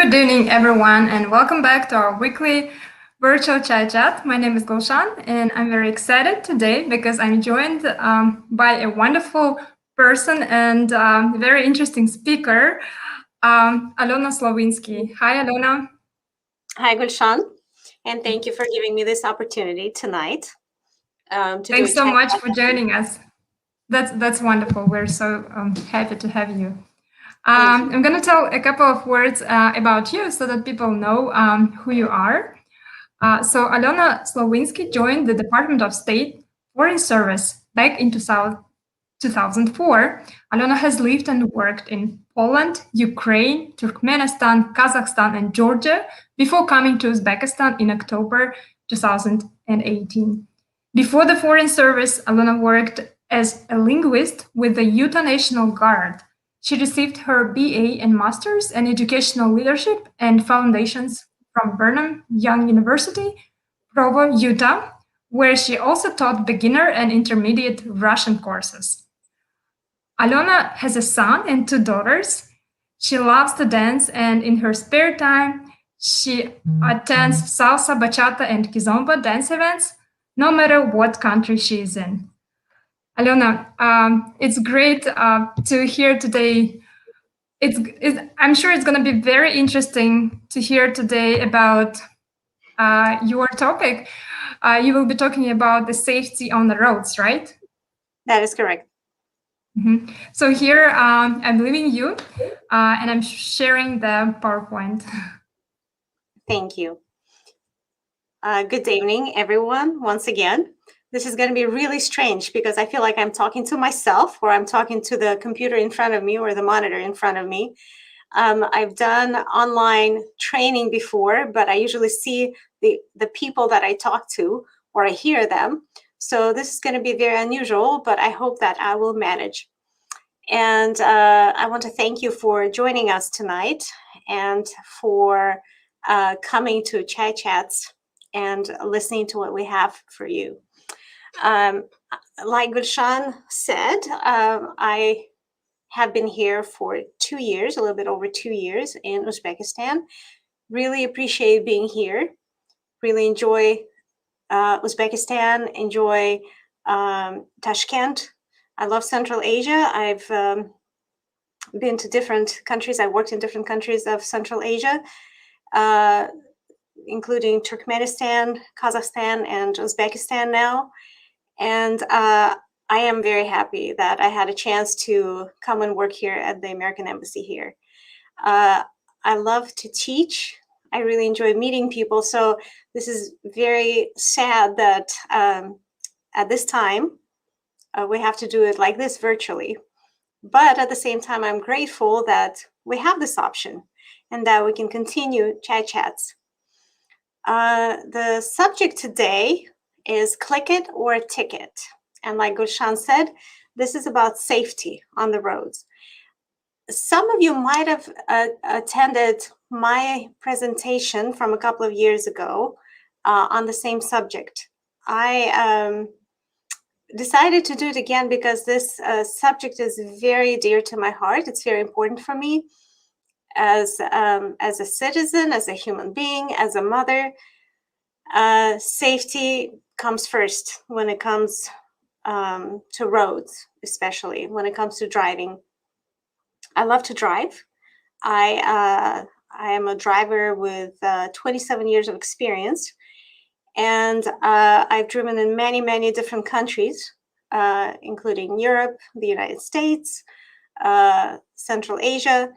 Good evening, everyone, and welcome back to our weekly virtual chat chat. My name is Gulshan, and I'm very excited today because I'm joined by a wonderful person and very interesting speaker, Alyona Slowinski. Hi, Alyona. Hi, Gulshan, and thank you for giving me this opportunity tonight. Thanks so much for joining us. That's wonderful. We're so happy to have you. I'm going to tell a couple of words about you so that people know who you are. So Alyona Slowinski joined the Department of State Foreign Service back in 2004. Alyona has lived and worked in Poland, Ukraine, Turkmenistan, Kazakhstan, and Georgia before coming to Uzbekistan in October 2018. Before the Foreign Service, Alyona worked as a linguist with the Utah National Guard. She received her BA and Master's in Educational Leadership and Foundations from Brigham Young University, Provo, Utah, where she also taught beginner and intermediate Russian courses. Alyona has a son and two daughters. She loves to dance, and in her spare time, she attends salsa, bachata, and kizomba dance events, no matter what country she is in. Alyona, it's great to hear today. I'm sure it's going to be very interesting to hear today about your topic. You will be talking about the safety on the roads, right? That is correct. Mm-hmm. So here I'm leaving you and I'm sharing the PowerPoint. Thank you. Good evening, everyone, once again. This is going to be really strange because I feel like I'm talking to myself or I'm talking to the computer in front of me or the monitor in front of me. I've done online training before, but I usually see the people that I talk to or I hear them. So this is going to be very unusual, but I hope that I will manage. And I want to thank you for joining us tonight and for coming to Chat Chats and listening to what we have for you. Like Gulshan said, I have been here for 2 years, a little bit over 2 years in Uzbekistan. Really appreciate being here. Really enjoy Uzbekistan, enjoy Tashkent. I love Central Asia. I've been to different countries. I worked in different countries of Central Asia, including Turkmenistan, Kazakhstan, and Uzbekistan now. And I am very happy that I had a chance to come and work here at the American Embassy here. I love to teach. I really enjoy meeting people. So this is very sad that at this time, we have to do it like this virtually. But at the same time, I'm grateful that we have this option and that we can continue Chat Chats. The subject today is click it or ticket. And like Gulshan said, this is about safety on the roads. Some of you might have attended my presentation from a couple of years ago on the same subject. I decided to do it again because this subject is very dear to my heart. It's very important for me as a citizen, as a human being, as a mother. Safety comes first when it comes to roads, especially when it comes to driving. I love to drive. I am a driver with 27 years of experience, and I've driven in many, many different countries, including Europe, the United States, Central Asia,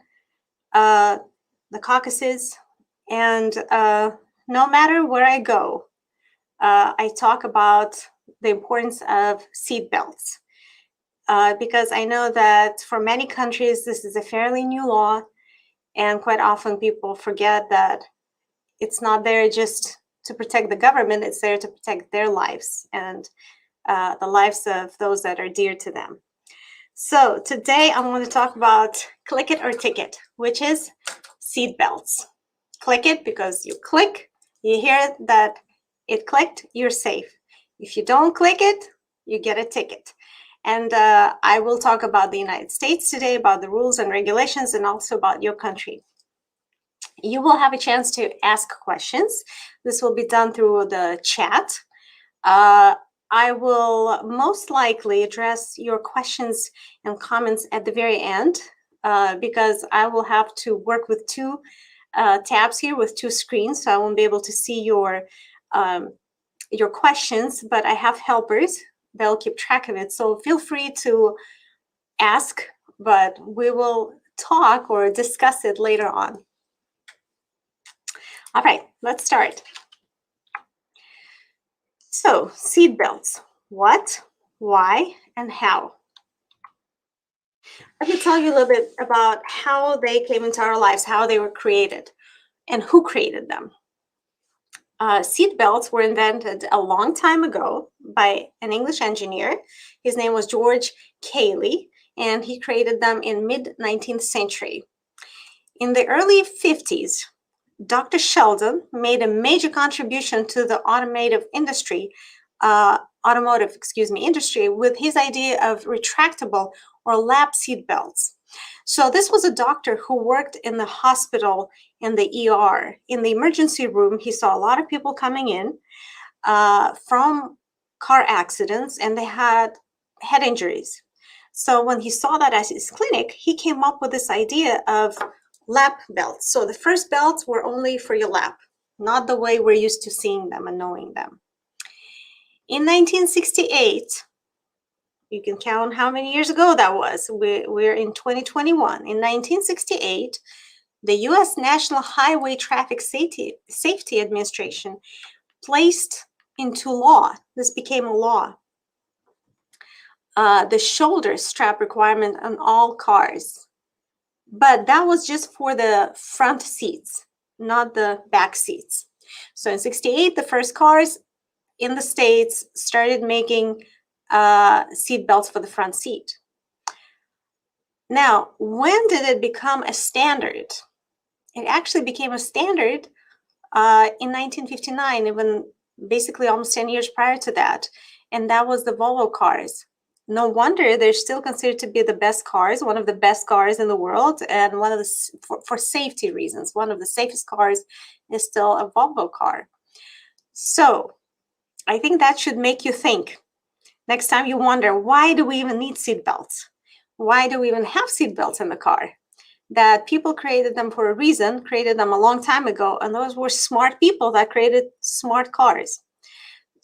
the Caucasus, and no matter where I go, I talk about the importance of seatbelts because I know that for many countries, this is a fairly new law, and quite often people forget that it's not there just to protect the government, it's there to protect their lives and the lives of those that are dear to them. So today I want to talk about click it or ticket, which is seatbelts. Click it because you click, you hear that it clicked, you're safe. If you don't click it, you get a ticket. And I will talk about the United States today, about the rules and regulations, and also about your country. You will have a chance to ask questions. This will be done through the chat. I will most likely address your questions and comments at the very end because I will have to work with two tabs here with two screens, so I won't be able to see your questions, but I have helpers that'll keep track of it. So feel free to ask, but we will talk or discuss it later on. All right, let's start. So, seat belts. What, why, and how? Let me tell you a little bit about how they came into our lives, how they were created, and who created them. Seat belts were invented a long time ago by an English engineer. His name was George Cayley, and he created them in mid-19th century. In the early 50s, Dr. Sheldon made a major contribution to the automotive industry with his idea of retractable or lap seat belts. So this was a doctor who worked in the hospital, in the ER. In the emergency room, he saw a lot of people coming in from car accidents, and they had head injuries. So when he saw that at his clinic, he came up with this idea of lap belts. So the first belts were only for your lap, not the way we're used to seeing them and knowing them. In 1968, you can count how many years ago that was. We're in 2021. In 1968, the U.S. National Highway Traffic Safety Administration placed into law, this became a law, the shoulder strap requirement on all cars. But that was just for the front seats, not the back seats. So in 68, the first cars in the States started making seat belts for the front seat. Now, when did it become a standard? It actually became a standard in 1959, even basically almost 10 years prior to that. And that was the Volvo cars. No wonder they're still considered to be the best cars, one of the best cars in the world, and one of the, for safety reasons, one of the safest cars is still a Volvo car. So I think that should make you think. Next time you wonder, why do we even need seat belts? Why do we even have seat belts in the car? That people created them for a reason, created them a long time ago, and those were smart people that created smart cars.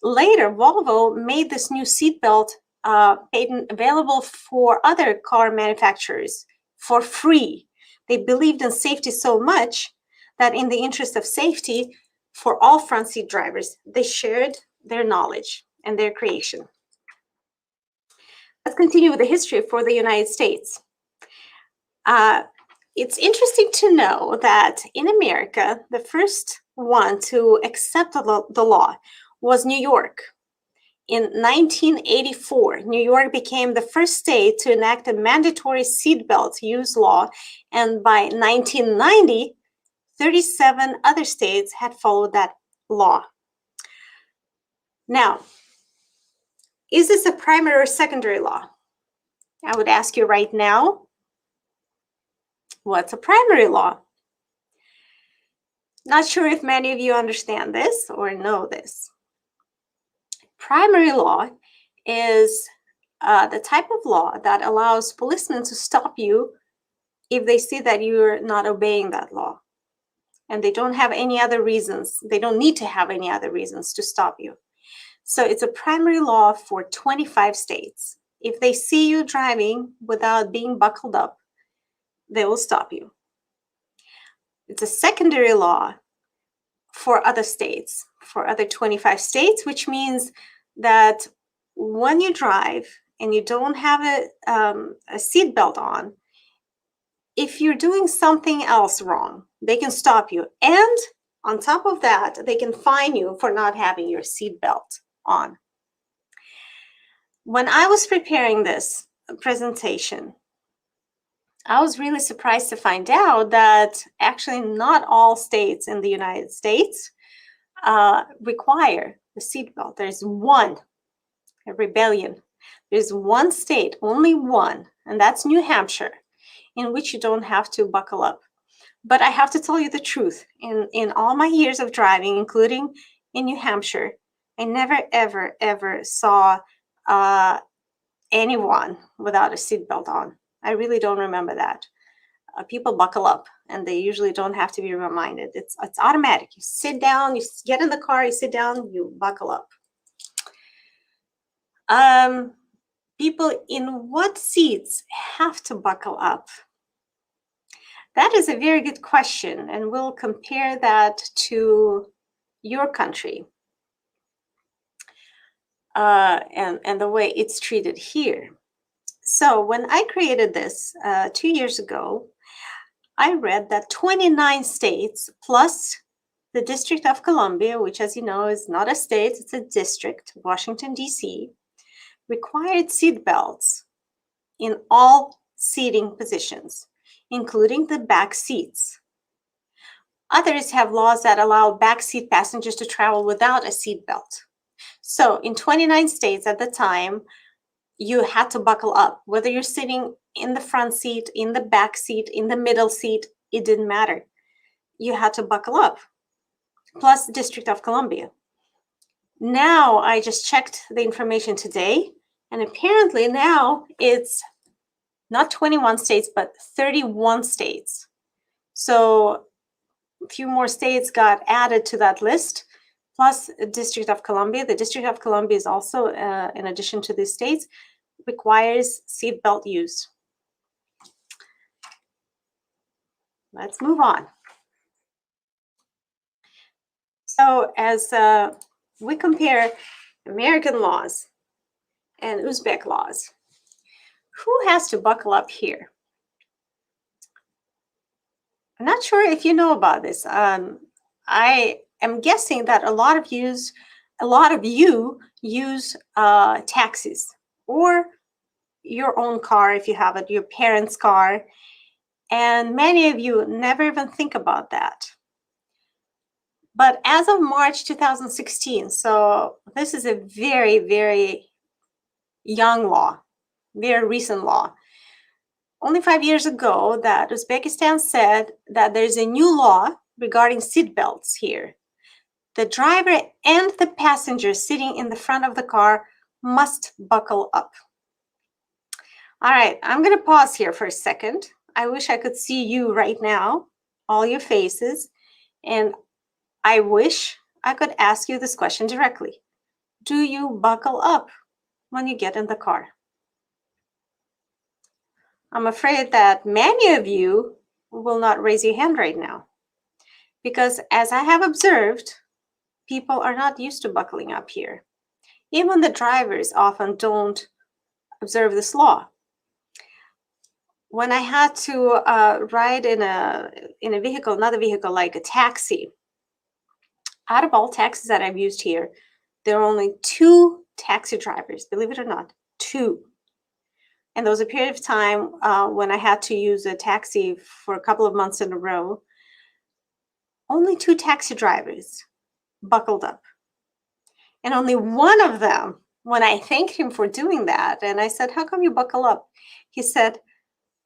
Later, Volvo made this new seat belt patent available for other car manufacturers for free. They believed in safety so much that in the interest of safety for all front seat drivers, they shared their knowledge and their creation. Let's continue with the history for the United States. It's interesting to know that in America, the first one to accept the law was New York. In 1984, New York became the first state to enact a mandatory seatbelt use law, and by 1990, 37 other states had followed that law. Now, is this a primary or secondary law? I would ask you right now, what's a primary law? Not sure if many of you understand this or know this. Primary law is the type of law that allows policemen to stop you if they see that you're not obeying that law. And they don't have any other reasons. They don't need to have any other reasons to stop you. So it's a primary law for 25 states. If they see you driving without being buckled up, they will stop you. It's a secondary law for other states, for other 25 states, which means that when you drive and you don't have a seat belt on, if you're doing something else wrong, they can stop you. And on top of that, they can fine you for not having your seat belt on. When I was preparing this presentation, I was really surprised to find out that actually not all states in the United States require the seatbelt. There's one, a rebellion. There's one state, only one, and that's New Hampshire, in which you don't have to buckle up. But I have to tell you the truth. In all my years of driving, including in New Hampshire, I never, ever, ever saw anyone without a seatbelt on. I really don't remember that. People buckle up, and they usually don't have to be reminded. It's automatic. You sit down, you get in the car, you sit down, you buckle up. People in what seats have to buckle up? That is a very good question, and we'll compare that to your country and the way it's treated here. So when I created this 2 years ago, I read that 29 states plus the District of Columbia, which, as you know, is not a state, it's a district, Washington, D.C., required seatbelts in all seating positions, including the back seats. Others have laws that allow backseat passengers to travel without a seatbelt. So in 29 states at the time, you had to buckle up. Whether you're sitting in the front seat, in the back seat, in the middle seat, it didn't matter. You had to buckle up, plus the District of Columbia. Now, I just checked the information today, and apparently now it's not 21 states, but 31 states. So a few more states got added to that list, plus the District of Columbia. The District of Columbia is also, in addition to these states, requires seatbelt use. Let's move on. So as we compare American laws and Uzbek laws, who has to buckle up here? I'm not sure if you know about this. I am guessing that a lot of you use taxis or your own car if you have it, your parents' car, and many of you never even think about that. But as of March 2016, so this is a very, very young law, very recent law. Only 5 years ago that Uzbekistan said that there's a new law regarding seatbelts here. The driver and the passenger sitting in the front of the car must buckle up. All right, I'm going to pause here for a second. I wish I could see you right now, all your faces, and I wish I could ask you this question directly. Do you buckle up when you get in the car? I'm afraid that many of you will not raise your hand right now, because as I have observed, people are not used to buckling up here. Even the drivers often don't observe this law. When I had to ride in a vehicle, another vehicle like a taxi, out of all taxis that I've used here, there are only 2 taxi drivers, believe it or not, 2. And there was a period of time when I had to use a taxi for a couple of months in a row. Only 2 taxi drivers buckled up. And only one of them, when I thanked him for doing that, and I said, how come you buckle up? He said,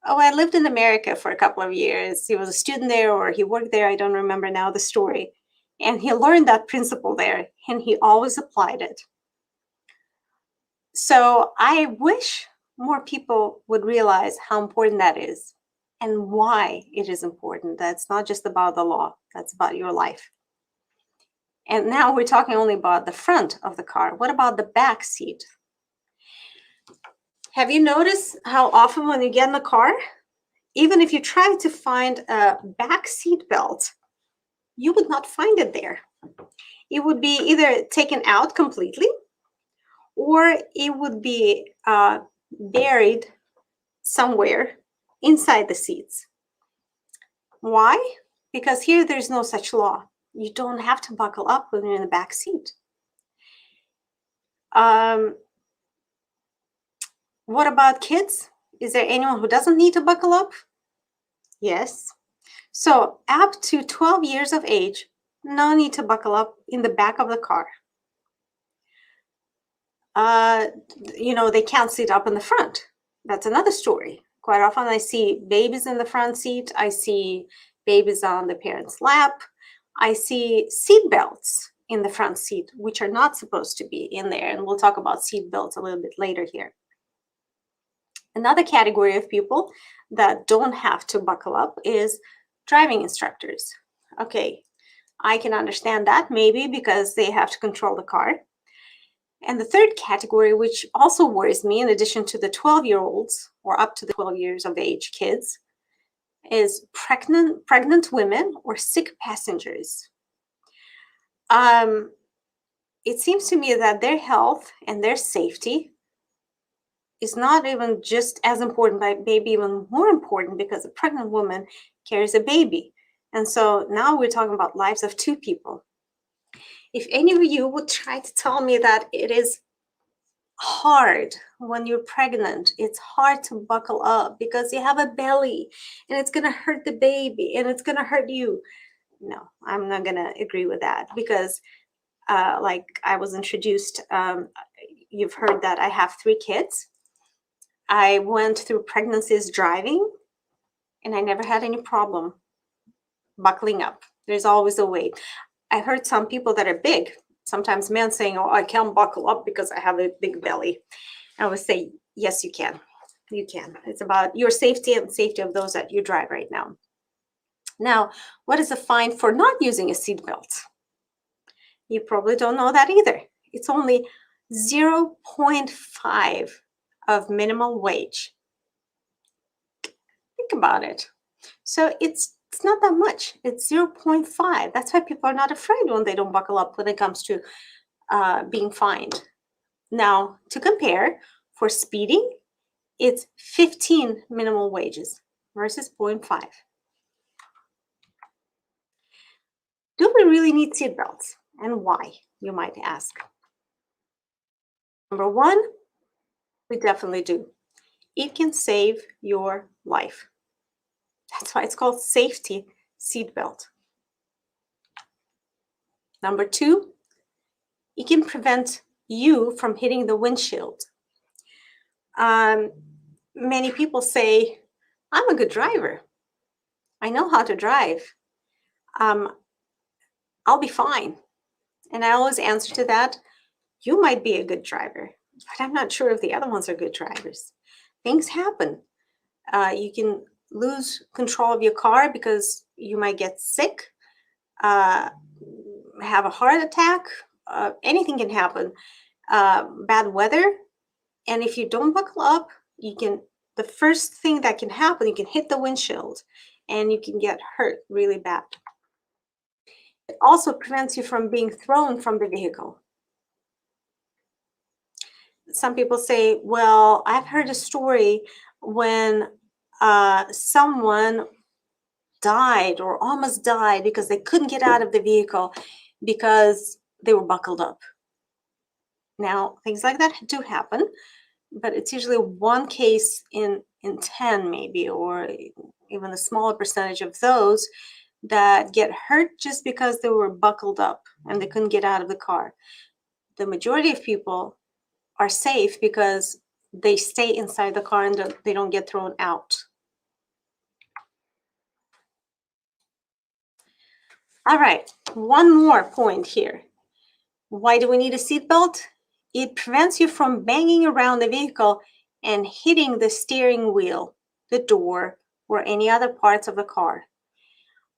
oh, I lived in America for a couple of years. He was a student there, or he worked there. I don't remember now the story. And he learned that principle there, and he always applied it. So I wish more people would realize how important that is and why it is important. That's not just about the law, that's about your life. And now we're talking only about the front of the car. What about the back seat? Have you noticed how often when you get in the car, even if you try to find a back seat belt, you would not find it there. It would be either taken out completely, or it would be buried somewhere inside the seats. Why? Because here there's no such law. You don't have to buckle up when you're in the back seat. What about kids? Is there anyone who doesn't need to buckle up? Yes. So up to 12 years of age, no need to buckle up in the back of the car. They can't sit up in the front. That's another story. Quite often I see babies in the front seat. I see babies on the parent's lap. I see seat belts in the front seat, which are not supposed to be in there. And we'll talk about seat belts a little bit later here. Another category of people that don't have to buckle up is driving instructors. Okay, I can understand that maybe because they have to control the car. And the third category, which also worries me, in addition to the 12-year-olds or up to the 12 years of age kids, is pregnant women or sick passengers. It seems to me that their health and their safety is not even just as important, but maybe even more important, because a pregnant woman carries a baby. And so now we're talking about lives of two people. If any of you would try to tell me that it is hard when you're pregnant, it's hard to buckle up because you have a belly and it's going to hurt the baby and it's going to hurt you. No, I'm not going to agree with that, because like I was introduced, you've heard that I have 3 kids. I went through pregnancies driving and I never had any problem buckling up. There's always a way. I've heard some people that are big, sometimes men, saying, oh, I can't buckle up because I have a big belly. I would say, yes, you can. You can. It's about your safety and safety of those that you drive right now. Now, what is the fine for not using a seatbelt? You probably don't know that either. It's only 0.5 of minimum wage. Think about it. So it's not that much. It's 0.5. That's why people are not afraid when they don't buckle up when it comes to being fined. Now, to compare, for speeding, it's 15 minimum wages versus 0.5. Do we really need seatbelts, and why, you might ask? Number one, we definitely do. It can save your life. That's why it's called safety seatbelt. Number two, it can prevent you from hitting the windshield. Many people say, I'm a good driver. I know how to drive. I'll be fine. And I always answer to that, you might be a good driver, but I'm not sure if the other ones are good drivers. Things happen. You can lose control of your car because you might get sick, have a heart attack, anything can happen. Bad weather. And if you don't buckle up, the first thing that can happen, you can hit the windshield and you can get hurt really bad. It also prevents you from being thrown from the vehicle. Some people say, well, I've heard a story when someone died or almost died because they couldn't get out of the vehicle because they were buckled up. Now, things like that do happen, but it's usually one case in 10 maybe, or even a smaller percentage of those that get hurt just because they were buckled up and they couldn't get out of the car. The majority of people are safe because they stay inside the car and they don't get thrown out. All right, one more point here. Why do we need a seatbelt? It prevents you from banging around the vehicle and hitting the steering wheel, the door, or any other parts of the car.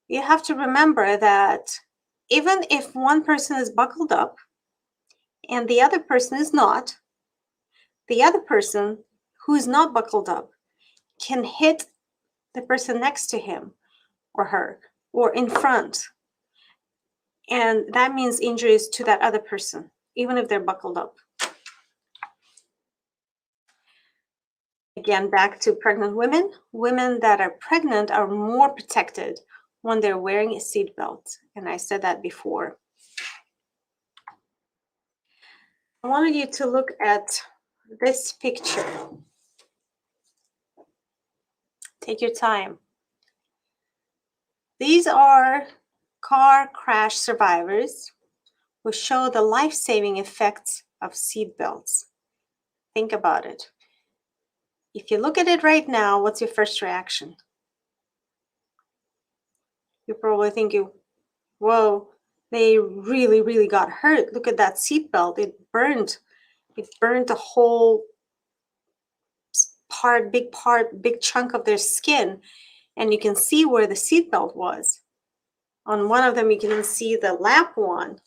You have to remember that even if one person is buckled up and the other person is not, the other person who is not buckled up can hit the person next to him or her or in front. And that means injuries to that other person, even if they're buckled up. Again, back to pregnant women. Women that are pregnant are more protected when they're wearing a seatbelt. And I said that before. I wanted you to look at this picture. Take your time. These are car crash survivors who show the life-saving effects of seatbelts. Think about it. If you look at it right now, what's your first reaction? You're probably thinking, whoa, they really, really got hurt. Look at that seatbelt. It burned a whole big chunk of their skin. And you can see where the seatbelt was. On one of them, you can see the lap one,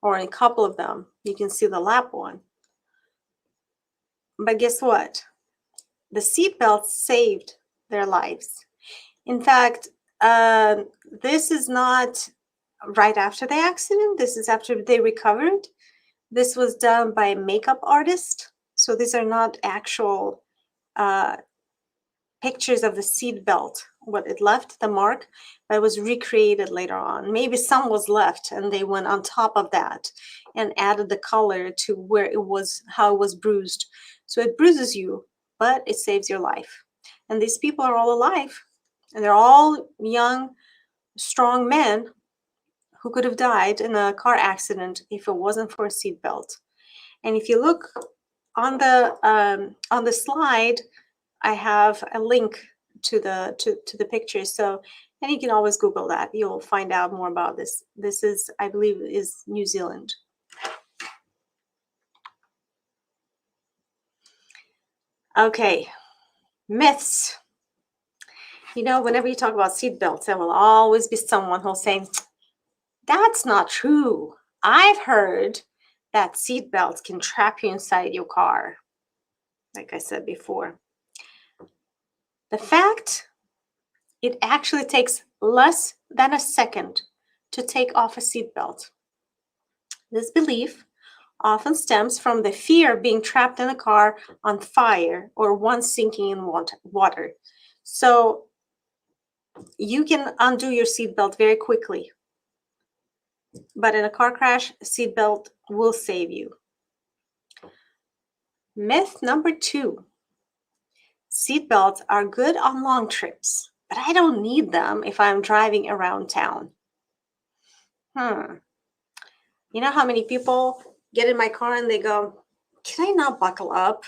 or in a couple of them, you can see the lap one. But guess what? The seatbelt saved their lives. In fact, this is not right after the accident. This is after they recovered. This was done by a makeup artist. So these are not actual pictures of the seat belt, what it left, the mark, but it was recreated later on. Maybe some was left and they went on top of that and added the color to where it was, how it was bruised. So it bruises you, but it saves your life. And these people are all alive, and they're all young, strong men who could have died in a car accident if it wasn't for a seatbelt. And if you look on the slide, I have a link to the pictures. So, and you can always Google that. You'll find out more about this. This is, I believe, is New Zealand. Okay, myths. You know, whenever you talk about seatbelts, there will always be someone who'll say, "That's not true. I've heard that seatbelts can trap you inside your car," like I said before. The fact, it actually takes less than a second to take off a seatbelt. This belief often stems from the fear of being trapped in a car on fire or one sinking in water. So you can undo your seatbelt very quickly. But in a car crash, a seatbelt will save you. Myth number 2. Seatbelts are good on long trips, but I don't need them if I'm driving around town. You know how many people get in my car and they go, "Can I not buckle up?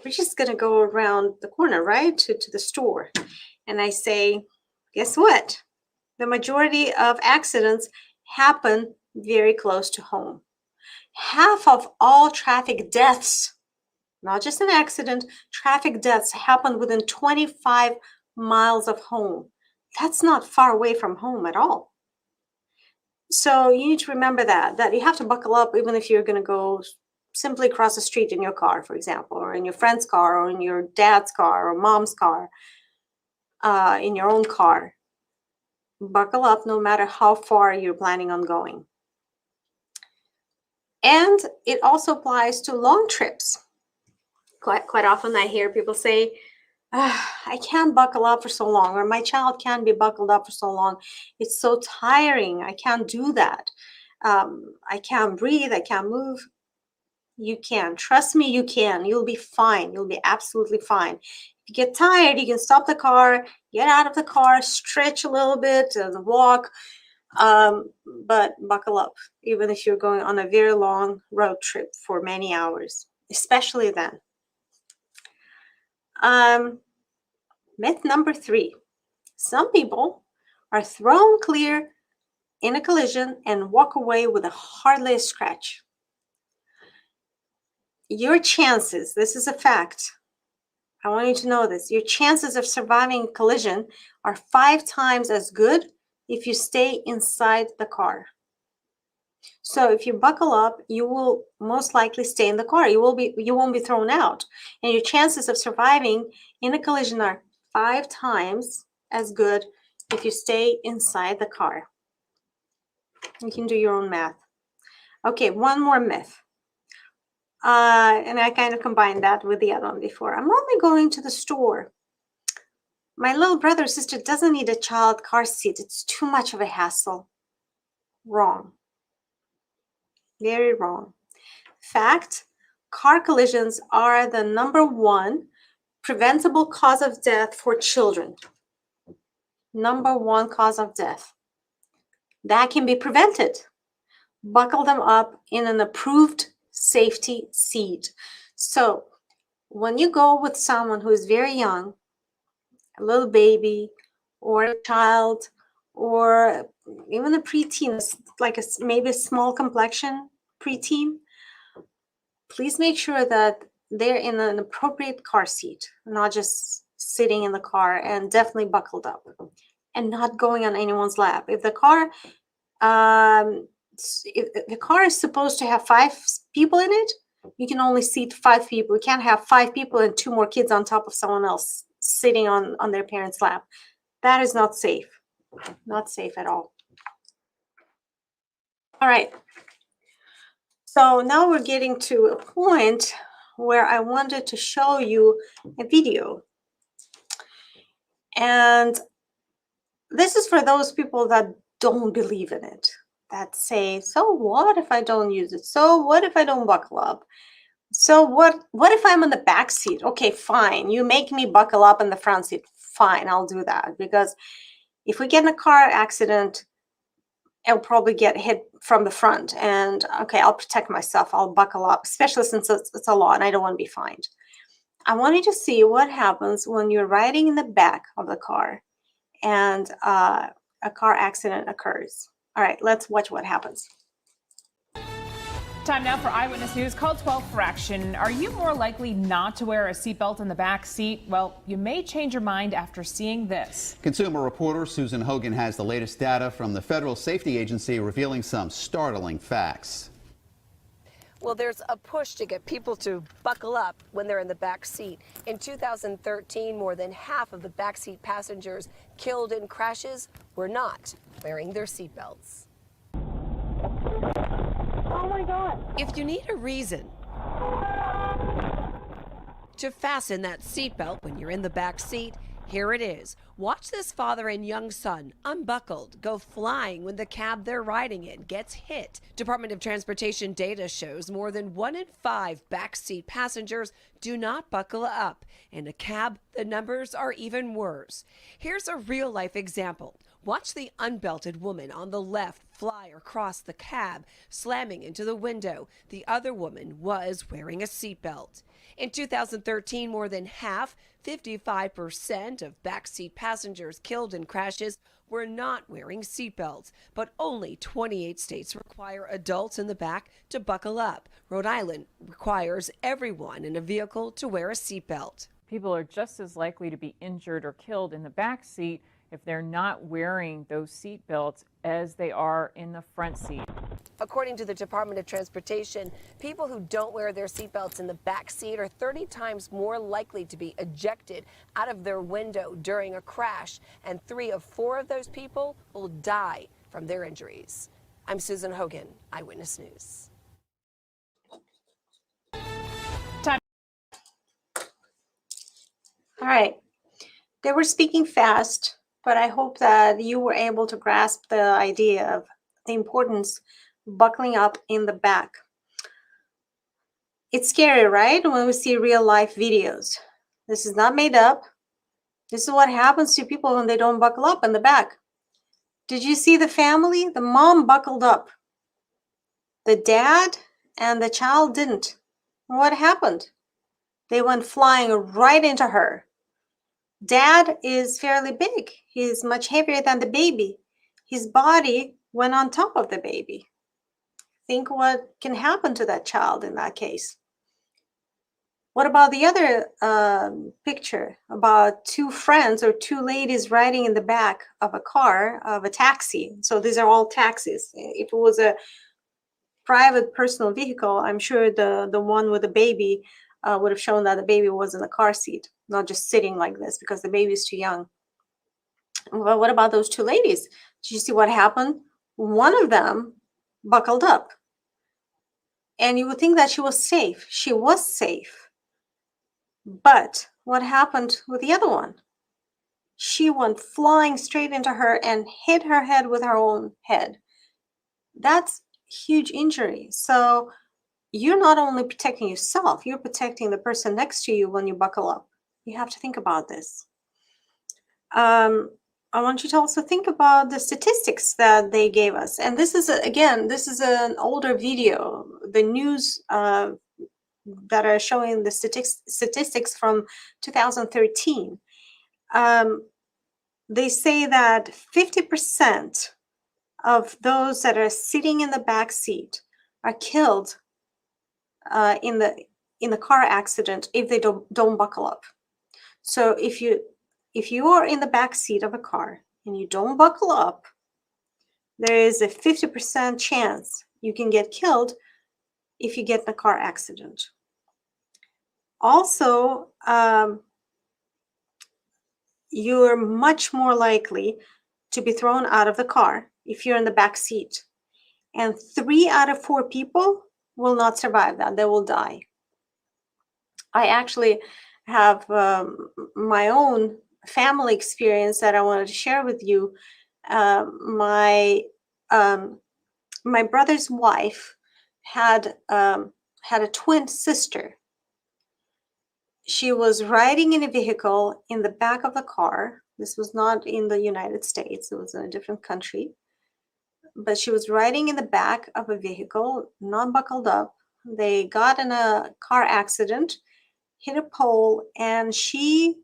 We're just going to go around the corner, right, to the store." And I say, guess what? The majority of accidents happen very close to home. Half of all traffic deaths, not just an accident, traffic deaths happen within 25 miles of home. That's not far away from home at all. So you need to remember that you have to buckle up even if you're going to go simply across the street in your car, for example, or in your friend's car, or in your dad's car, or mom's car, in your own car. Buckle up no matter how far you're planning on going. And it also applies to long trips. Quite often I hear people say, "I can't buckle up for so long," or "My child can't be buckled up for so long. It's so tiring. I can't do that. I can't breathe. I can't move." You can. Trust me, you can. You'll be fine. You'll be absolutely fine. If you get tired, you can stop the car, get out of the car, stretch a little bit, and walk. But buckle up, even if you're going on a very long road trip for many hours, especially then. Myth number 3. Some people are thrown clear in a collision and walk away with hardly a scratch. Your chances, this is a fact, I want you to know this, your chances of surviving a collision are 5 times as good if you stay inside the car. So if you buckle up, you will most likely stay in the car. You won't be thrown out. And your chances of surviving in a collision are 5 times as good if you stay inside the car. You can do your own math. Okay, one more myth. And I kind of combined that with the other one before. "I'm only going to the store. My little brother or sister doesn't need a child car seat. It's too much of a hassle." Wrong. Very wrong. Fact, car collisions are the #1 preventable cause of death for children. #1 cause of death. That can be prevented. Buckle them up in an approved safety seat. So when you go with someone who is very young, a little baby or a child or even a preteen, like maybe a small complexion preteen, please make sure that they're in an appropriate car seat, not just sitting in the car, and definitely buckled up and not going on anyone's lap. If the car if the car is supposed to have 5 people in it, you can only seat 5 people. You can't have 5 people and 2 more kids on top of someone else sitting on their parents' lap. That is not safe. Not safe at all. All right. So now we're getting to a point where I wanted to show you a video. And this is for those people that don't believe in it, that say, so what if I don't use it? So what if I don't buckle up? So what if I'm in the back seat? Okay, fine. You make me buckle up in the front seat. Fine, I'll do that. Because if we get in a car accident, I'll probably get hit from the front. And okay, I'll protect myself. I'll buckle up, especially since it's a law and I don't want to be fined. I want you to see what happens when you're riding in the back of the car and a car accident occurs. All right, let's watch what happens. Time now for Eyewitness News. Call 12 for action. Are you more likely not to wear a seatbelt in the back seat? Well, you may change your mind after seeing this. Consumer reporter Susan Hogan has the latest data from the Federal Safety Agency revealing some startling facts. Well, there's a push to get people to buckle up when they're in the back seat. In 2013, more than half of the backseat passengers killed in crashes were not wearing their seatbelts. Oh my God. If you need a reason to fasten that seatbelt when you're in the back seat, here it is. Watch this father and young son, unbuckled, go flying when the cab they're riding in gets hit. Department of Transportation data shows more than 1 in 5 backseat passengers do not buckle up. In a cab, the numbers are even worse. Here's a real-life example. Watch the unbelted woman on the left fly across the cab, slamming into the window. The other woman was wearing a seatbelt. In 2013, more than half, 55% of backseat passengers killed in crashes were not wearing seatbelts, but only 28 states require adults in the back to buckle up. Rhode Island requires everyone in a vehicle to wear a seatbelt. People are just as likely to be injured or killed in the back seat if they're not wearing those seatbelts as they are in the front seat. According to the Department of Transportation, people who don't wear their seatbelts in the back seat are 30 times more likely to be ejected out of their window during a crash, and 3 of 4 of those people will die from their injuries. I'm Susan Hogan, Eyewitness News. All right, they were speaking fast, but I hope that you were able to grasp the idea of the importance of buckling up in the back. It's scary, right? When we see real life videos. This is not made up. This is what happens to people when they don't buckle up in the back. Did you see the family? The mom buckled up. The dad and the child didn't. What happened? They went flying right into her. Dad is fairly big. He's much heavier than the baby. His body went on top of the baby. Think what can happen to that child in that case. What about the other picture about 2 friends or 2 ladies riding in the back of a car, of a taxi? So these are all taxis. If it was a private personal vehicle, I'm sure the one with the baby would have shown that the baby was in the car seat, not just sitting like this because the baby is too young. Well, what about those 2 ladies? Did you see what happened? One of them buckled up. And you would think that she was safe. She was safe. But what happened with the other one? She went flying straight into her and hit her head with her own head. That's huge injury. So you're not only protecting yourself, you're protecting the person next to you when you buckle up. You have to think about this. I want you to also think about the statistics that they gave us. And this is, again, this is an older video. The news that are showing the statistics from 2013. they say that 50% of those that are sitting in the back seat are killed in the car accident if they don't buckle up. So if you are in the back seat of a car and you don't buckle up, there is a 50% chance you can get killed if you get in a car accident. Also, you're much more likely to be thrown out of the car if you're in the back seat. And 3 out of 4 people will not survive that. They will die. I actually have my own family experience that I wanted to share with you. My brother's wife had a twin sister. She was riding in a vehicle in the back of the car. This was not in the United States. It was in a different country. But she was riding in the back of a vehicle, not buckled up. They got in a car accident, hit a pole, and she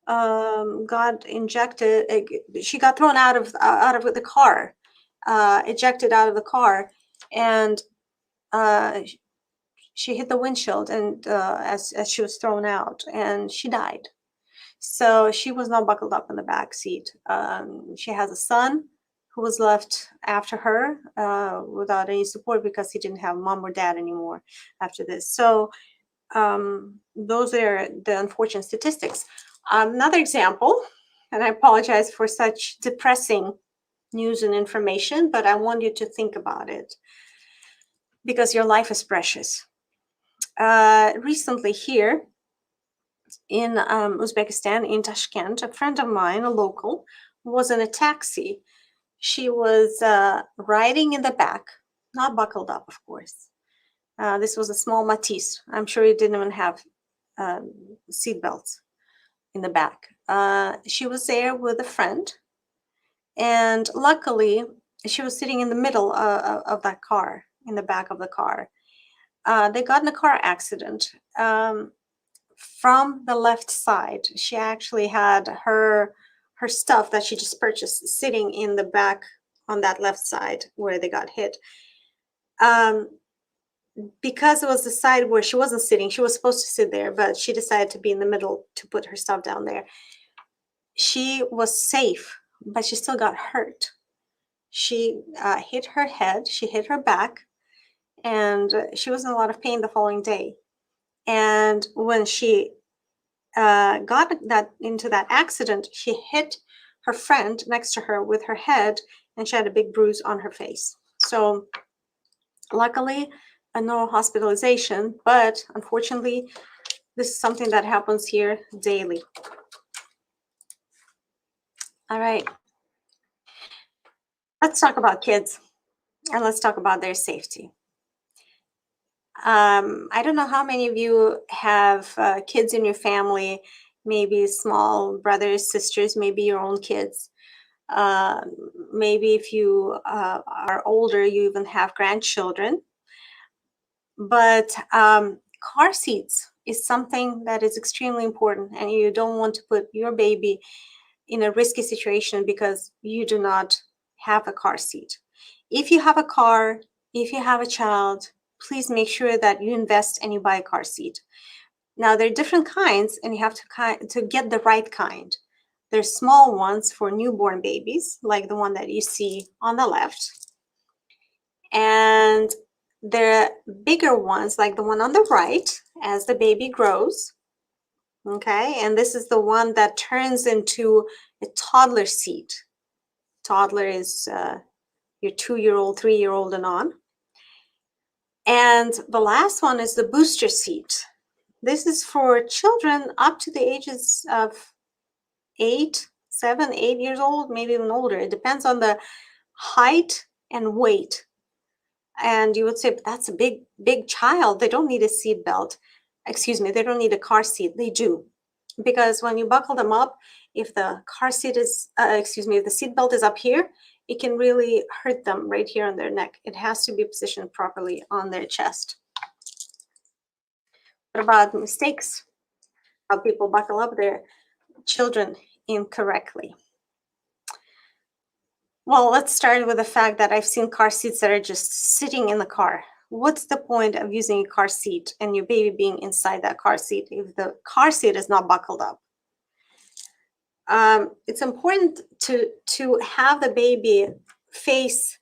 got injected. She got thrown out of the car, ejected out of the car, and she hit the windshield, and as she was thrown out, and she died. So she was not buckled up in the back seat. She has a son who was left after her without any support because he didn't have mom or dad anymore after this. So those are the unfortunate statistics. Another example, and I apologize for such depressing news and information, but I want you to think about it because your life is precious. Recently here in Uzbekistan, in Tashkent, a friend of mine, a local, was in a taxi. She was riding in the back, not buckled up, of course. This was a small Matisse. I'm sure it didn't even have seat belts in the back. She was there with a friend, and luckily she was sitting in the middle of that car, in the back of the car. They got in a car accident. From the left side, she actually had her stuff that she just purchased sitting in the back on that left side where they got hit. Because it was the side where she wasn't sitting, she was supposed to sit there, but she decided to be in the middle to put her stuff down there. She was safe, but she still got hurt. She hit her head, she hit her back, and she was in a lot of pain the following day. And when she got into that accident, she hit her friend next to her with her head, and she had a big bruise on her face. So luckily, no hospitalization, but unfortunately, this is something that happens here daily. All right. Let's talk about kids, and let's talk about their safety. I don't know how many of you have kids in your family, maybe small brothers, sisters, maybe your own kids. Maybe if you are older, you even have grandchildren. But car seats is something that is extremely important, and you don't want to put your baby in a risky situation because you do not have a car seat. If you have a car, if you have a child, please make sure that you invest and you buy a car seat. Now, there are different kinds, and you have to get the right kind. There's small ones for newborn babies, like the one that you see on the left. And there are bigger ones, like the one on the right, as the baby grows. Okay, and this is the one that turns into a toddler seat. Toddler is your 2-year-old, 3-year-old, and on. And the last one is the booster seat. This is for children up to the ages of 7, 8 years old, maybe even older. It depends on the height and weight. And you would say, but that's a big child. They don't need a seat belt. Excuse me, they don't need a car seat. They do. Because when you buckle them up, if the car seat is, if the seat belt is up here, it can really hurt them right here on their neck. It has to be positioned properly on their chest. What about mistakes? How people buckle up their children incorrectly? Well, let's start with the fact that I've seen car seats that are just sitting in the car. What's the point of using a car seat and your baby being inside that car seat if the car seat is not buckled up? It's important to have the baby face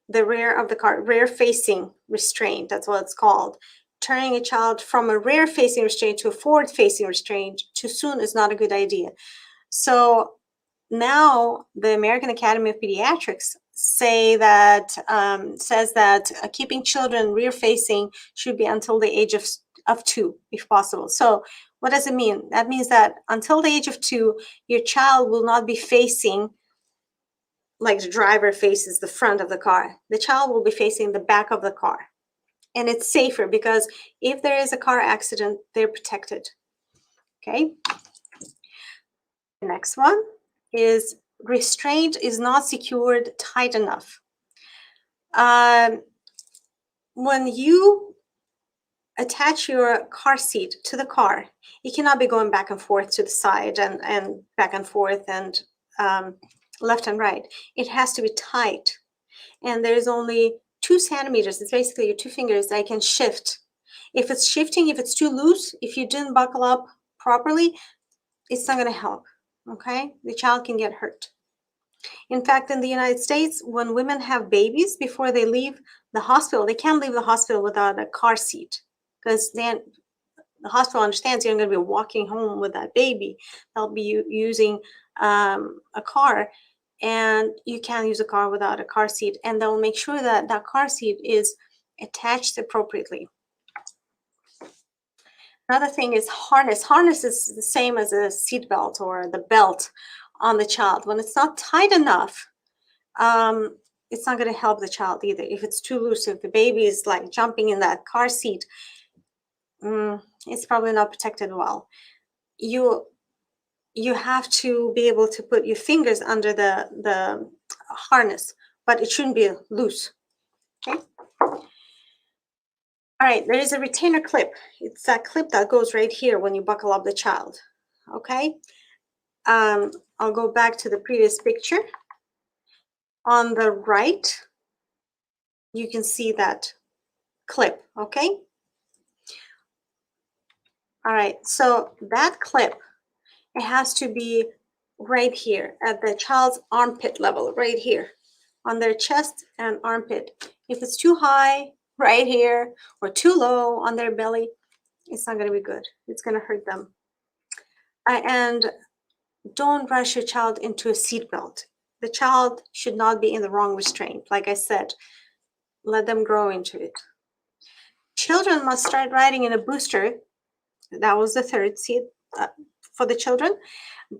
the rear of the car, rear facing restraint, that's what it's called. Turning a child from a rear facing restraint to a forward facing restraint too soon is not a good idea. So now the American Academy of Pediatrics says that keeping children rear facing should be until the age of 2, if possible. So what does it mean? That means that until the age of 2, your child will not be facing like the driver faces the front of the car. The child will be facing the back of the car. And it's safer because if there is a car accident, they're protected. Okay. The next one is restraint is not secured tight enough. When you attach your car seat to the car, it cannot be going back and forth to the side and back and forth and left and right. It has to be tight. And there's only 2 centimeters. It's basically your 2 fingers that can shift. If it's shifting, if it's too loose, if you didn't buckle up properly, it's not going to help. Okay, the child can get hurt. In fact, in the United States, when women have babies, before they leave the hospital, they can't leave the hospital without a car seat, because then the hospital understands you're going to be walking home with that baby. They'll be using a car, and you can't use a car without a car seat, and they'll make sure that that car seat is attached appropriately. Another thing is harness. Harness is the same as a seat belt or the belt on the child. When it's not tight enough, it's not going to help the child either. If it's too loose, if the baby is like jumping in that car seat, it's probably not protected well. You have to be able to put your fingers under the harness, but it shouldn't be loose. Okay. All right, there is a retainer clip. It's that clip that goes right here when you buckle up the child. Okay. I'll go back to the previous picture. On the right, you can see that clip. Okay. All right, so that clip, it has to be right here at the child's armpit level, right here on their chest and armpit. If it's too high right here or too low on their belly, it's not going to be good. It's going to hurt them. And don't rush your child into a seatbelt. The child should not be in the wrong restraint. Like I said, let them grow into it. Children must start riding in a booster. That was the 3rd seat for the children,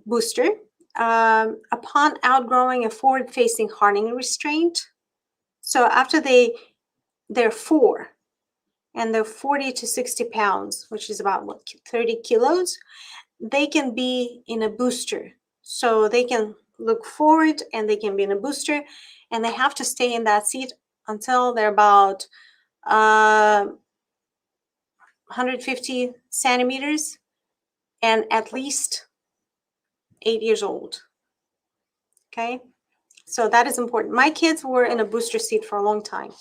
booster, upon outgrowing a forward-facing harness restraint. So after they're 4 and they're 40 to 60 pounds, which is about 30 kilos, they can be in a booster. So they can look forward and they can be in a booster, and they have to stay in that seat until they're about 150 centimeters and at least 8 years old. Okay, so that is important. My kids were in a booster seat for a long time,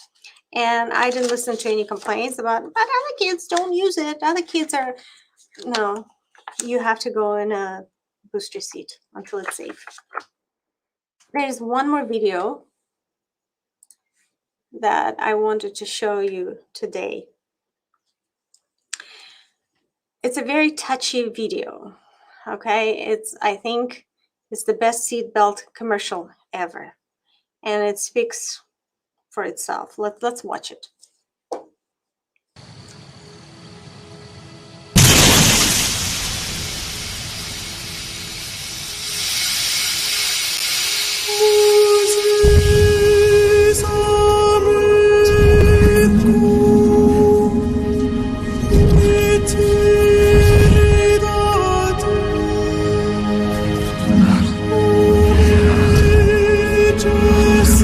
and I didn't listen to any complaints about, but other kids don't use it. Other kids are, no, you have to go in a booster seat until it's safe. There's one more video that I wanted to show you today. It's a very touchy video, okay? I think it's the best seatbelt commercial ever, and it speaks for itself. Let's watch it. Segurus,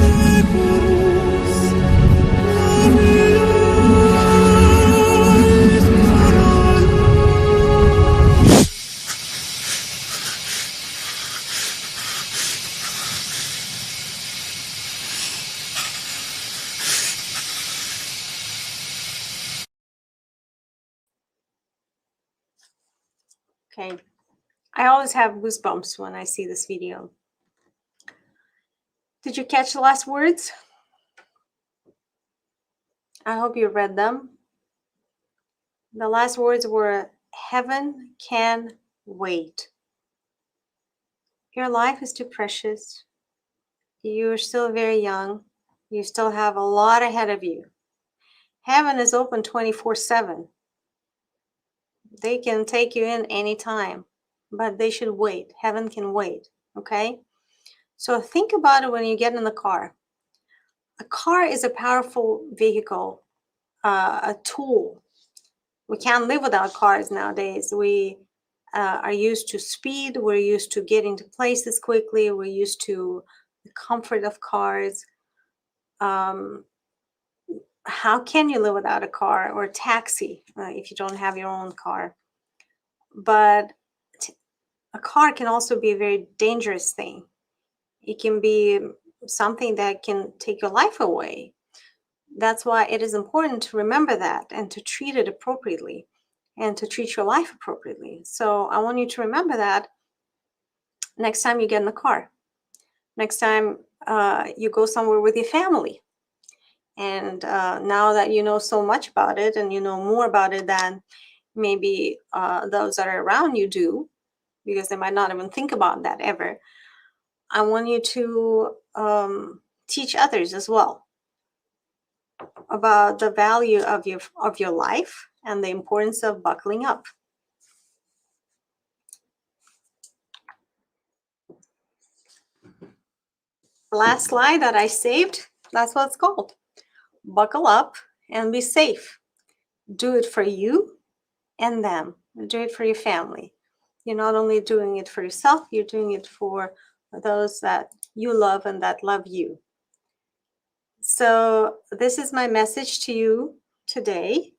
Okay. I always have goosebumps when I see this video. Did you catch the last words? I hope you read them. The last words were, heaven can wait. Your life is too precious. You're still very young. You still have a lot ahead of you. Heaven is open 24/7. They can take you in anytime, but they should wait. Heaven can wait, okay? So think about it when you get in the car. A car is a powerful vehicle, a tool. We can't live without cars nowadays. We are used to speed. We're used to getting to places quickly. We're used to the comfort of cars. How can you live without a car or a taxi if you don't have your own car? But a car can also be a very dangerous thing. It can be something that can take your life away. That's why it is important to remember that and to treat it appropriately and to treat your life appropriately. So I want you to remember that next time you get in the car, next time you go somewhere with your family. And now that you know so much about it and you know more about it than maybe those that are around you do, because they might not even think about that ever, I want you to teach others as well about the value of your life and the importance of buckling up. The last slide that I saved, that's what it's called. Buckle up and be safe. Do it for you and them. Do it for your family. You're not only doing it for yourself, you're doing it for those that you love and that love you. So this is my message to you today.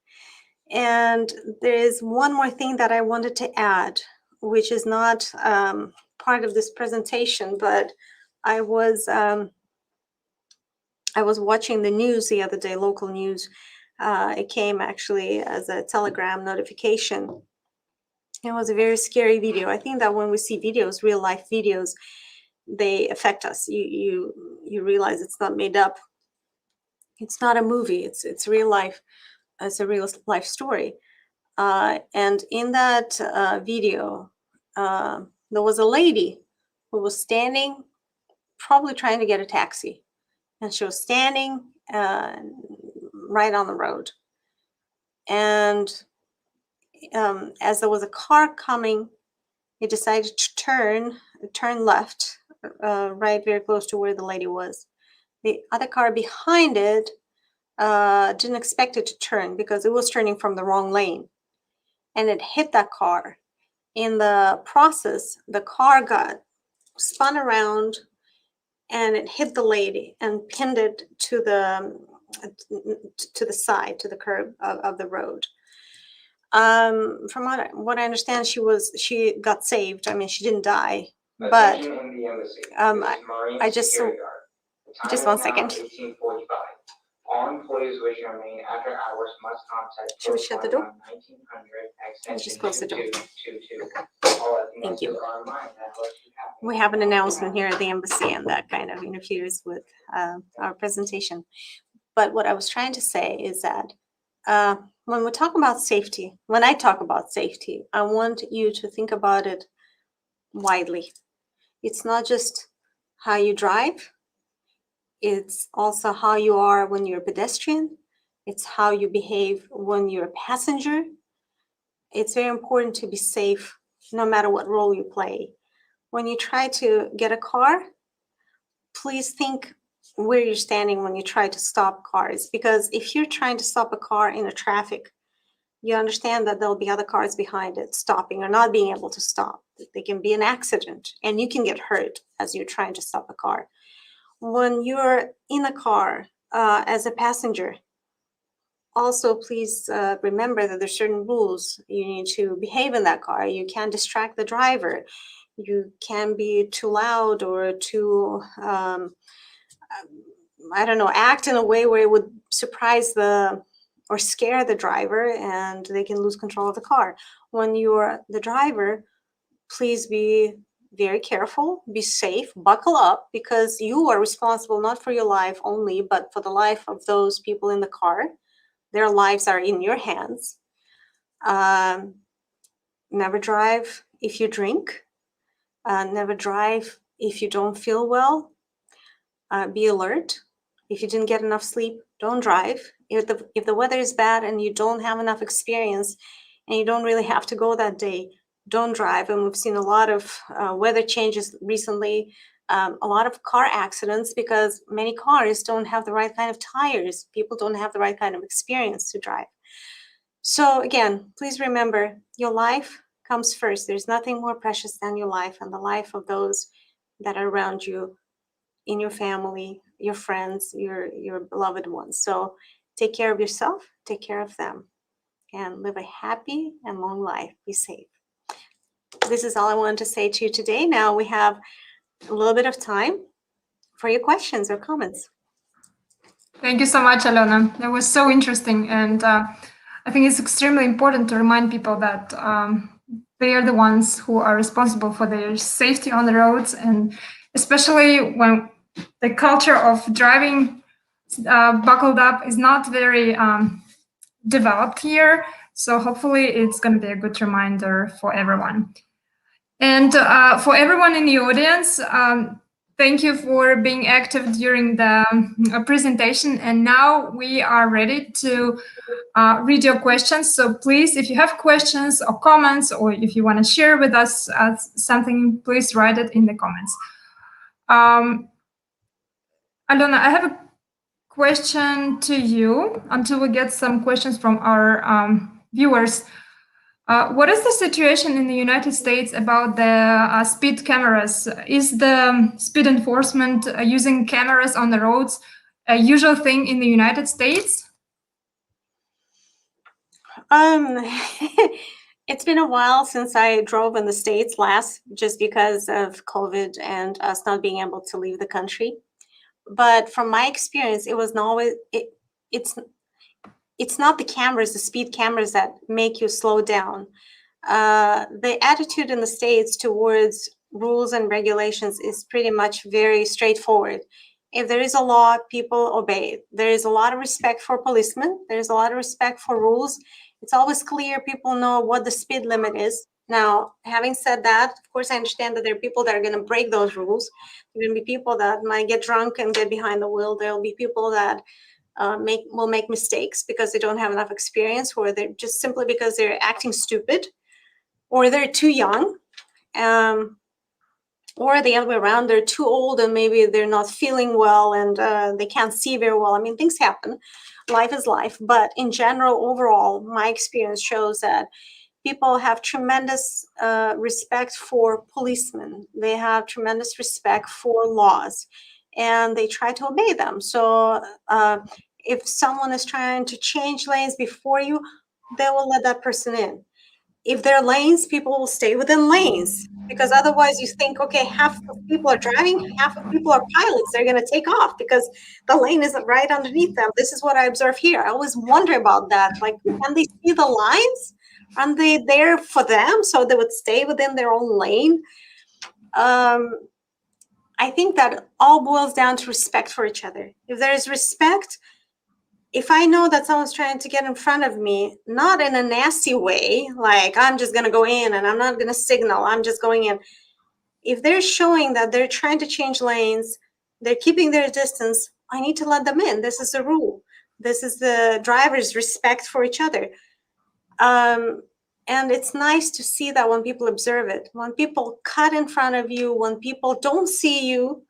And there is one more thing that I wanted to add, which is not part of this presentation, but I was watching the news the other day, local news. It came actually as a telegram notification. It was a very scary video. I think that when we see videos, real life videos, they affect us. You realize it's not made up. It's not a movie. It's real life. It's a real life story. And in that video, there was a lady who was standing, probably trying to get a taxi. And she was standing right on the road. And as there was a car coming, he decided to turn left, right very close to where the lady was. The other car behind it didn't expect it to turn because it was turning from the wrong lane. And it hit that car. In the process, the car got spun around and it hit the lady and pinned it to the side, to the curb of the road. From what I understand, she got saved. I mean, she didn't die, but I just 1 second. All employees wishing to remain after hours must contact. Should we shut the door? Just close the door. Thank you. We have an announcement here at the embassy, and that kind of interferes with our presentation. But what I was trying to say is that when we talk about safety, when I talk about safety, I want you to think about it widely. It's not just how you drive. It's also how you are when you're a pedestrian. It's how you behave when you're a passenger. It's very important to be safe no matter what role you play. When you try to get a car, please think where you're standing when you try to stop cars. Because if you're trying to stop a car in a traffic, you understand that there'll be other cars behind it stopping or not being able to stop. There can be an accident and you can get hurt as you're trying to stop a car. When you're in a car as a passenger, also please remember that there's certain rules. You need to behave in that car. You can't distract the driver. You can't be too loud or too, I don't know, act in a way where it would surprise or scare the driver, and they can lose control of the car. When you're the driver, please be very careful, be safe, buckle up, because you are responsible not for your life only, but for the life of those people in the car. Their lives are in your hands. Never drive if you drink. Never drive if you don't feel well. Be alert. If you didn't get enough sleep, don't drive. If the weather is bad and you don't have enough experience and you don't really have to go that day, don't drive. And we've seen a lot of weather changes recently, a lot of car accidents, because many cars don't have the right kind of tires. People don't have the right kind of experience to drive. So again, please remember, your life comes first. There's nothing more precious than your life and the life of those that are around you, in your family, your friends, your beloved ones. So take care of yourself, take care of them, and live a happy and long life. Be safe. This is all I wanted to say to you today. Now we have a little bit of time for your questions or comments. Thank you so much, Alyona. That was so interesting. And I think it's extremely important to remind people that they are the ones who are responsible for their safety on the roads, and especially when the culture of driving buckled up is not very developed here. So hopefully it's going to be a good reminder for everyone. And for everyone in the audience, thank you for being active during the presentation. And now we are ready to read your questions. So please, if you have questions or comments, or if you want to share with us something, please write it in the comments. Alyona, I have a question to you until we get some questions from our viewers. What is the situation in the United States about the speed cameras? Is the speed enforcement using cameras on the roads a usual thing in the United States? It's been a while since I drove in the States last, just because of COVID and us not being able to leave the country. But from my experience, it was not always, it's not the cameras, the speed cameras, that make you slow down. The attitude in the States towards rules and regulations is pretty much very straightforward. If there is a law, people obey it. There is a lot of respect for policemen. There's a lot of respect for rules. It's always clear. People know what the speed limit is. Now, having said that, of course, I understand that there are people that are going to break those rules. There are going to be people that might get drunk and get behind the wheel. There will be people that will make mistakes because they don't have enough experience, or they're just simply because they're acting stupid, or they're too young, or the other way around, they're too old and maybe they're not feeling well and they can't see very well. I mean, things happen. Life is life. But in general, overall, my experience shows that people have tremendous respect for policemen. They have tremendous respect for laws, and they try to obey them. So if someone is trying to change lanes before you, they will let that person in. If there are lanes, people will stay within lanes, because otherwise you think, okay, half of people are driving, half of people are pilots. They're going to take off because the lane is right underneath them. This is what I observe here. I always wonder about that. Like, can they see the lines? Aren't they there for them so they would stay within their own lane? I think that all boils down to respect for each other. If there is respect, if I know that someone's trying to get in front of me, not in a nasty way, like I'm just going to go in and I'm not going to signal, I'm just going in. If they're showing that they're trying to change lanes, they're keeping their distance, I need to let them in. This is the rule. This is the driver's respect for each other. And it's nice to see that when people observe it, when people cut in front of you, when people don't see you,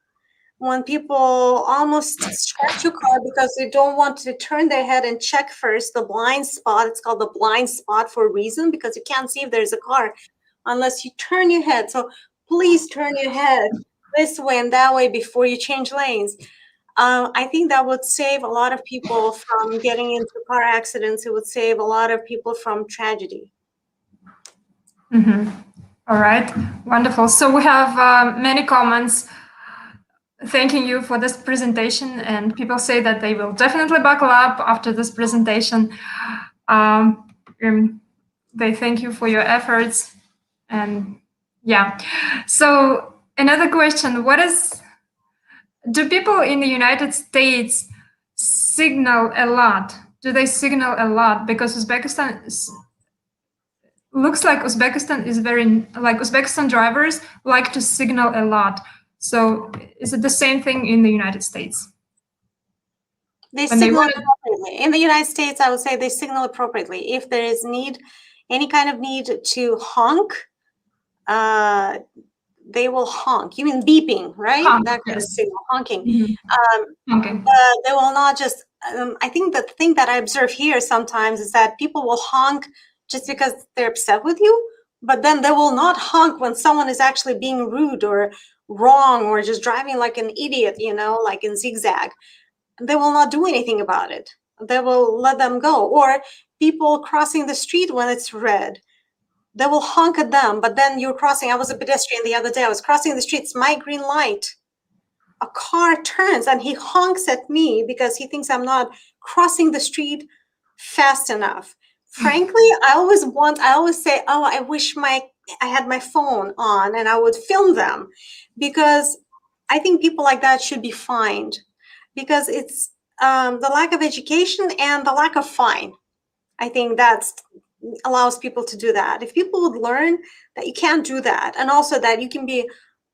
when people almost scratch your car because they don't want to turn their head and check first the blind spot. It's called the blind spot for a reason, because you can't see if there's a car unless you turn your head. So please turn your head this way and that way before you change lanes. I think that would save a lot of people from getting into car accidents. It would save a lot of people from tragedy. Mm-hmm. All right, wonderful. So we have many comments. thanking you for this presentation, and people say that they will definitely buckle up after this presentation. They thank you for your efforts, and yeah. So another question: do people in the United States signal a lot? Do they signal a lot? Because looks like Uzbekistan is Uzbekistan drivers like to signal a lot. So is it the same thing in the United States? They signal appropriately. In the United States, I would say they signal appropriately. If there is any kind of need to honk, they will honk. You mean beeping, right? Honk, that kind of signal, honking. Okay. They will not just, I think the thing that I observe here sometimes is that people will honk just because they're upset with you, but then they will not honk when someone is actually being rude or wrong or just driving like an idiot, like in zigzag. They will not do anything about it. They will let them go. Or people crossing the street when it's red, they will honk at them, but then you're crossing. I was a pedestrian the other day. I was crossing the street. It's my green light. A car turns and he honks at me because he thinks I'm not crossing the street fast enough. Frankly, I always say, oh, I wish I had my phone on and I would film them, because I think people like that should be fined, because it's the lack of education and the lack of fine. I think that allows people to do that. If people would learn that you can't do that, and also that you can be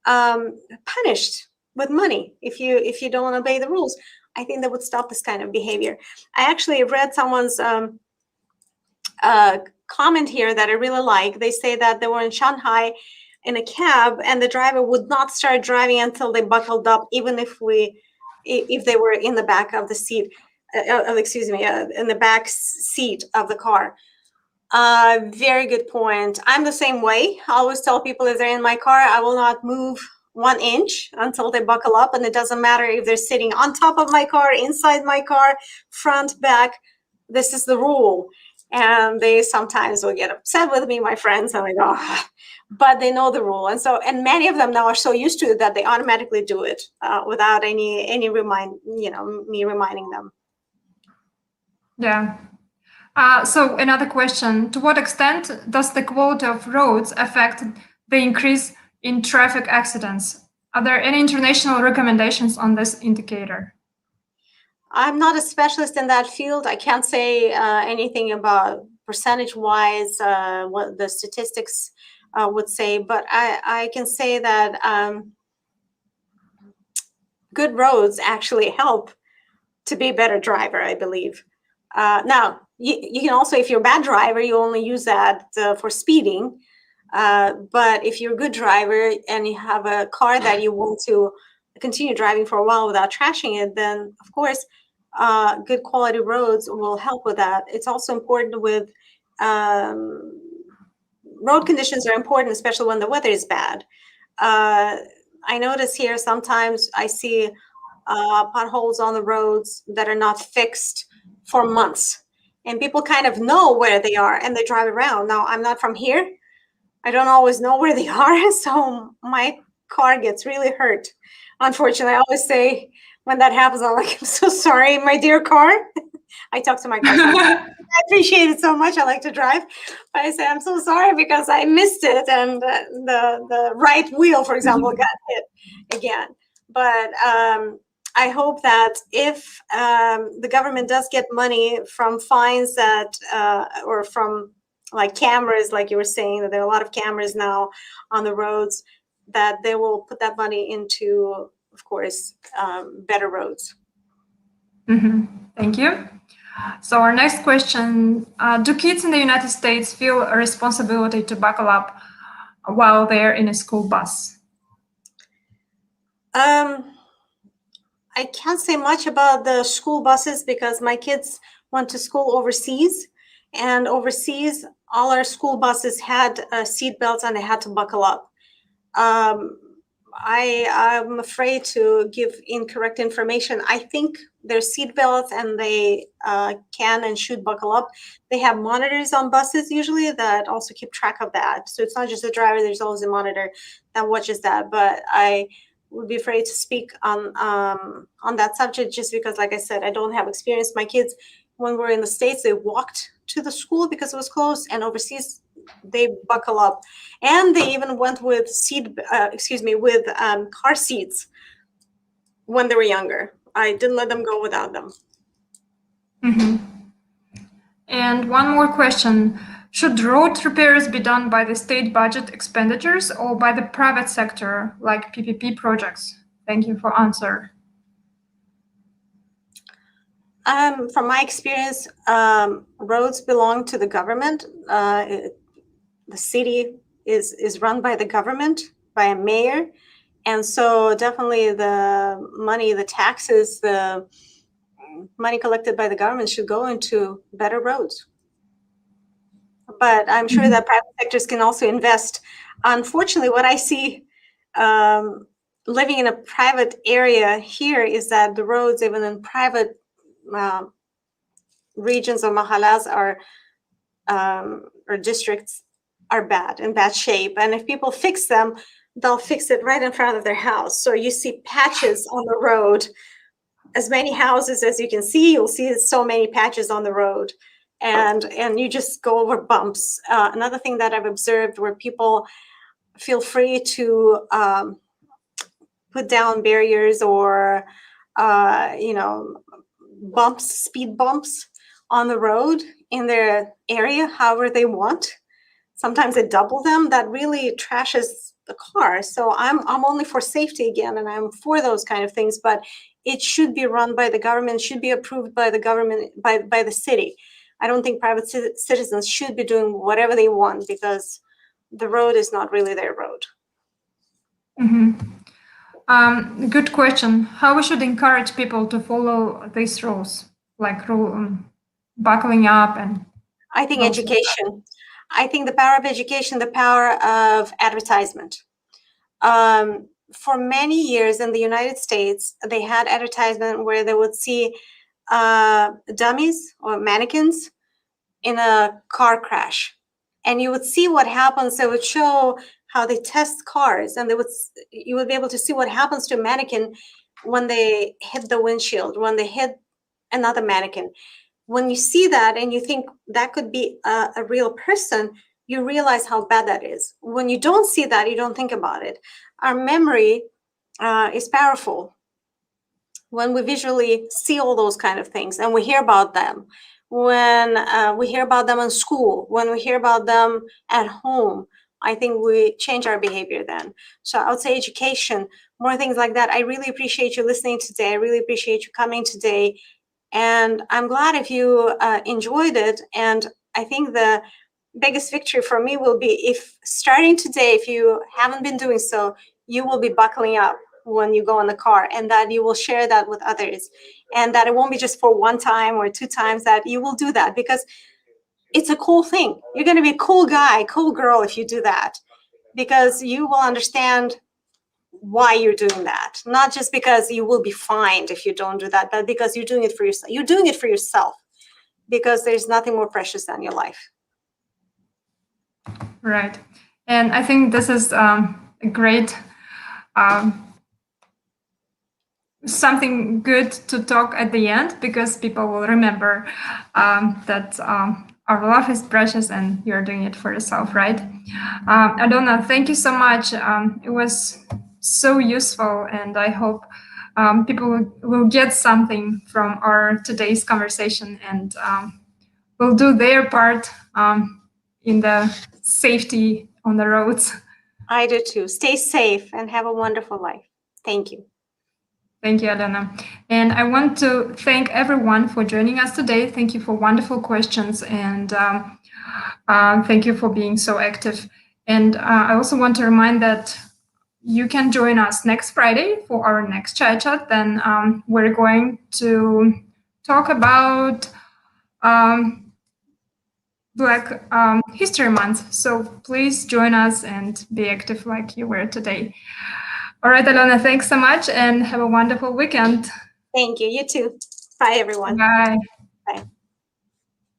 punished with money if you don't obey the rules, I think that would stop this kind of behavior. I actually read someone's comment here that I really like. They say that they were in Shanghai in a cab and the driver would not start driving until they buckled up, even if they were in the back of the seat, in the back seat of the car. Very good point. I'm the same way. I always tell people if they're in my car, I will not move 1 inch until they buckle up. And it doesn't matter if they're sitting on top of my car, inside my car, front, back. This is the rule. And they sometimes will get upset with me, my friends, and I go, but they know the rule. And many of them now are so used to it that they automatically do it without me reminding them. Yeah. So another question: to what extent does the quality of roads affect the increase in traffic accidents? Are there any international recommendations on this indicator? I'm not a specialist in that field. I can't say anything about percentage-wise what the statistics would say, but I can say that good roads actually help to be a better driver, I believe. Now, you can also, if you're a bad driver, you only use that for speeding. But if you're a good driver and you have a car that you want to continue driving for a while without trashing it, then of course, good quality roads will help with that. It's also important with road conditions are important, especially when the weather is bad. I notice here sometimes I see potholes on the roads that are not fixed for months, and people kind of know where they are and they drive around. Now, I'm not from here. I don't always know where they are, so my car gets really hurt. Unfortunately, I always say when that happens, I'm like, I'm so sorry, my dear car. I talk to my car. I appreciate it so much. I like to drive, but I say, I'm so sorry because I missed it, and the right wheel, for example, got hit again. But I hope that if the government does get money from fines that or from like cameras, like you were saying, that there are a lot of cameras now on the roads, that they will put that money into, of course, better roads. Mm-hmm. Thank you. So our next question, do kids in the United States feel a responsibility to buckle up while they're in a school bus? I can't say much about the school buses because my kids went to school overseas, and overseas, all our school buses had seat belts and they had to buckle up. I'm afraid to give incorrect information. I think there's seat belts and they can and should buckle up. They have monitors on buses usually that also keep track of that. So it's not just the driver, there's always a monitor that watches that. But would be afraid to speak on that subject, just because, like I said, I don't have experience. My kids, when we're in the States, they walked to the school because it was close, and overseas they buckle up, and they even went with car seats when they were younger. I didn't let them go without them. Mm-hmm. And one more question. Should road repairs be done by the state budget expenditures or by the private sector, like PPP projects? Thank you for answer. From my experience, roads belong to the government. The city is run by the government, by a mayor. And so definitely the money, the taxes, the money collected by the government should go into better roads. But I'm sure that private sectors can also invest. Unfortunately, what I see living in a private area here is that the roads, even in private regions or mahalas or districts, are in bad shape. And if people fix them, they'll fix it right in front of their house. So you see patches on the road. As many houses as you can see, you'll see so many patches on the road. And you just go over bumps. Another thing that I've observed, where people feel free to put down barriers or speed bumps on the road in their area, however they want. Sometimes they double them. That really trashes the car. So I'm only for safety again, and I'm for those kind of things. But it should be run by the government, should be approved by the government, by the city. I don't think private citizens should be doing whatever they want, because the road is not really their road. Mm-hmm. Good question. How we should encourage people to follow these rules, like buckling up and... I think education. I think the power of education, the power of advertisement. For many years in the United States, they had advertisement where they would see dummies or mannequins in a car crash, and you would see what happens. They would show how they test cars, and you would be able to see what happens to a mannequin when they hit the windshield, when they hit another mannequin. When you see that and you think that could be a real person, you realize how bad that is. When you don't see that, you don't think about it. Our memory is powerful. When we visually see all those kind of things and we hear about them, when we hear about them in school, when we hear about them at home, I think we change our behavior then. So I would say education, more things like that. I really appreciate you listening today. I really appreciate you coming today. And I'm glad if you enjoyed it. And I think the biggest victory for me will be if starting today, if you haven't been doing so, you will be buckling up when you go in the car, and that you will share that with others, and that it won't be just for one time or two times, that you will do that, because it's a cool thing. You're going to be a cool guy, cool girl if you do that, because you will understand why you're doing that. Not just because you will be fined if you don't do that, but because you're doing it for yourself. You're doing it for yourself, because there's nothing more precious than your life. Right. And I think this is a great something good to talk at the end, because people will remember that our life is precious and you're doing it for yourself, right? Alyona, thank you so much. It was so useful, and I hope people will get something from our today's conversation, and will do their part in the safety on the roads. I do too. Stay safe and have a wonderful life. Thank you. Thank you, Alyona. And I want to thank everyone for joining us today. Thank you for wonderful questions, and thank you for being so active. And I also want to remind that you can join us next Friday for our next chat. Then we're going to talk about Black History Month. So please join us and be active like you were today. All right, Alyona, thanks so much and have a wonderful weekend. Thank you. You too. Bye, everyone. Bye. Bye.